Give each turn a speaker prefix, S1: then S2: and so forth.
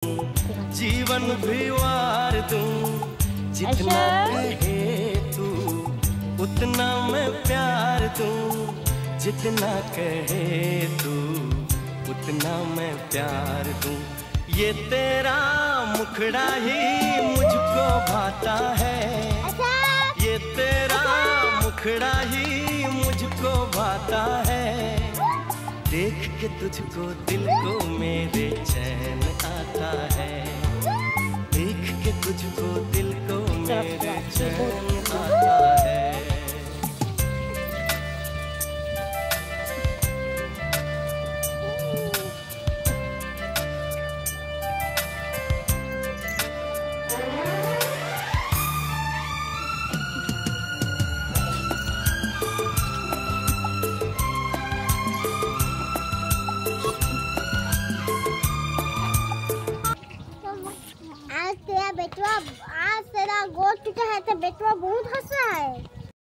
S1: जीवन भी वार दूं, जितना कहे तू उतना मैं प्यार दूं, जितना कहे तू उतना मैं प्यार दूं। ये तेरा मुखड़ा ही मुझको भाता है, ये तेरा मुखड़ा ही मुझको भाता है। देख के तुझको दिल को मेरे चैन आता है, देख के तुझको दिल को मेरे चैन आता है।
S2: आज तेरा गोश्त जो है